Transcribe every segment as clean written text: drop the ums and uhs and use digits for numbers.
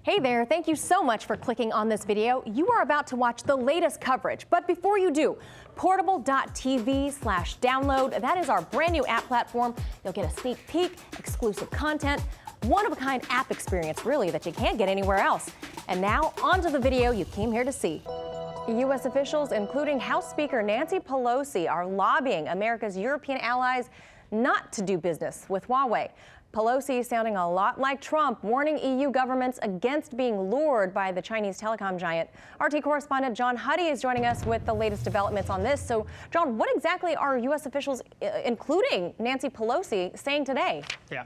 Hey there, thank you so much for clicking on this video. You are about to watch the latest coverage, but before you do, portable.tv/download, that is our brand new app platform. You'll get a sneak peek, exclusive content, one-of-a-kind app experience really that you can't get anywhere else. And now onto the video you came here to see. U.S. officials, including House Speaker Nancy Pelosi, are lobbying America's European allies not to do business with Huawei. Pelosi sounding a lot like Trump, warning EU governments against being lured by the Chinese telecom giant. RT correspondent John Huddy is joining us with the latest developments on this. So, John, what exactly are U.S. officials, including Nancy Pelosi, saying today? Yeah.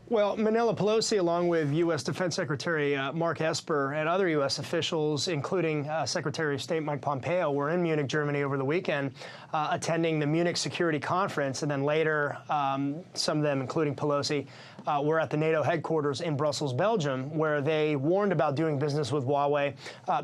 Well, Manila Pelosi, along with U.S. Defense Secretary Mark Esper and other U.S. officials, including Secretary of State Mike Pompeo, were in Munich, Germany over the weekend, attending the Munich Security Conference. And then later, some of them, including Pelosi, were at the Nato headquarters in Brussels, Belgium, where they warned about doing business with Huawei.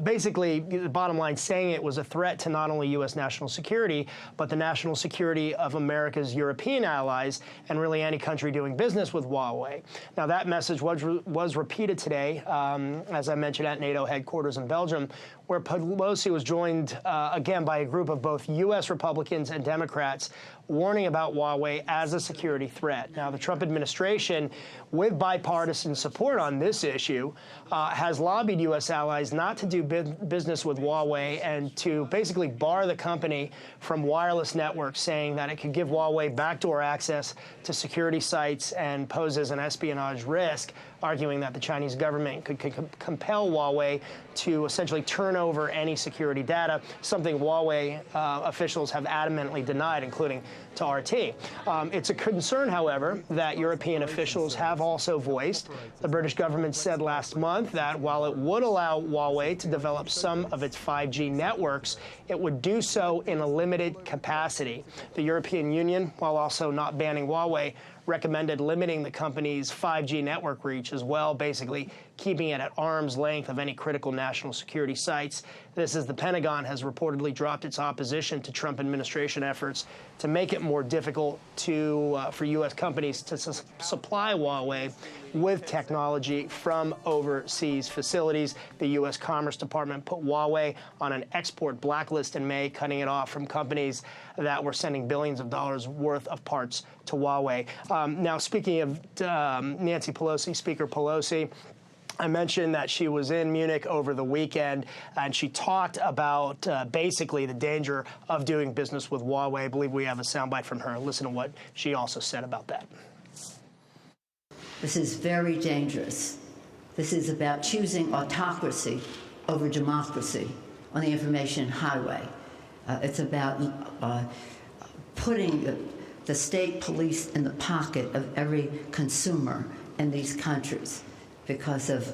Basically, the bottom line, saying it was a threat to not only U.S. national security, but the national security of America's European allies and really any country doing business with Huawei. Now, that message was repeated today, as I mentioned, at NATO headquarters in Belgium, where Pelosi was joined again by a group of both U.S. Republicans and Democrats warning about Huawei as a security threat. Now, the Trump administration, with bipartisan support on this issue, has lobbied U.S. allies not to do business with Huawei and to basically bar the company from wireless networks, saying that it could give Huawei backdoor access to security sites and poses an espionage risk, arguing that the Chinese government could compel Huawei to essentially turn over any security data, something Huawei officials have adamantly denied, including to RT. It's a concern, however, that European officials have also voiced. The British government said last month that while it would allow Huawei to develop some of its 5G networks, it would do so in a limited capacity. The European Union, while also not banning Huawei, recommended limiting the company's 5G network reach as well, basically keeping it at arm's length of any critical national security sites. This as the Pentagon has reportedly dropped its opposition to Trump administration efforts to make it more difficult for U.S. companies to supply Huawei with technology from overseas facilities. The U.S. Commerce Department put Huawei on an export blacklist in May, cutting it off from companies that were sending billions of dollars worth of parts to Huawei. Now, speaking of Nancy Pelosi, Speaker Pelosi, I mentioned that she was in Munich over the weekend, and she talked about basically the danger of doing business with Huawei. I believe we have a soundbite from her. Listen to what she also said about that. This is very dangerous. This is about choosing autocracy over democracy on the information highway. It's about putting the state police in the pocket of every consumer in these countries because of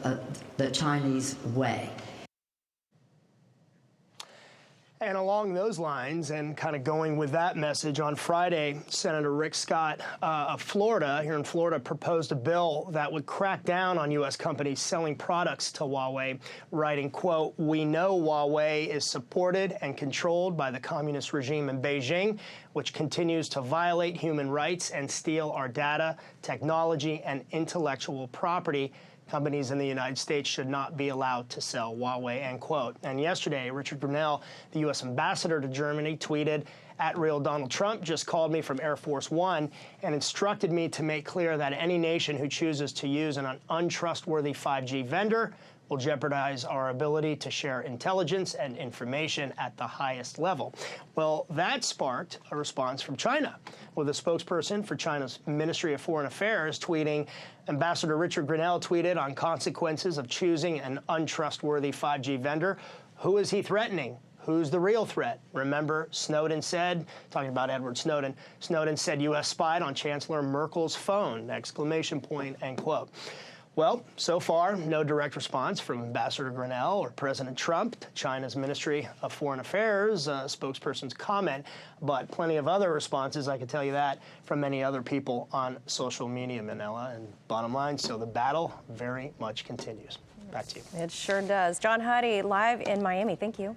the Chinese way. And along those lines, and kind of going with that message, on Friday, Senator Rick Scott of Florida, here in Florida, proposed a bill that would crack down on U.S. companies selling products to Huawei, writing, quote, "We know Huawei is supported and controlled by the communist regime in Beijing, which continues to violate human rights and steal our data, technology, and intellectual property. Companies in the United States should not be allowed to sell Huawei," end quote. And yesterday, Richard Grenell, the U.S. ambassador to Germany, tweeted, "Real Donald Trump just called me from Air Force One and instructed me to make clear that any nation who chooses to use an untrustworthy 5G vendor will jeopardize our ability to share intelligence and information at the highest level." Well, that sparked a response from China, with a spokesperson for China's Ministry of Foreign Affairs tweeting, Ambassador Richard Grenell tweeted on consequences of choosing an untrustworthy 5G vendor. Who is he threatening? Who's the real threat? Remember, Snowden said, talking about Edward Snowden, Snowden said U.S. spied on Chancellor Merkel's phone, exclamation point, end quote. Well, so far, no direct response from Ambassador Grenell or President Trump to China's Ministry of Foreign Affairs spokesperson's comment, but plenty of other responses, I can tell you that, from many other people on social media, Manila. And bottom line, so the battle very much continues. Back to you. It sure does. John Huddy, live in Miami. Thank you.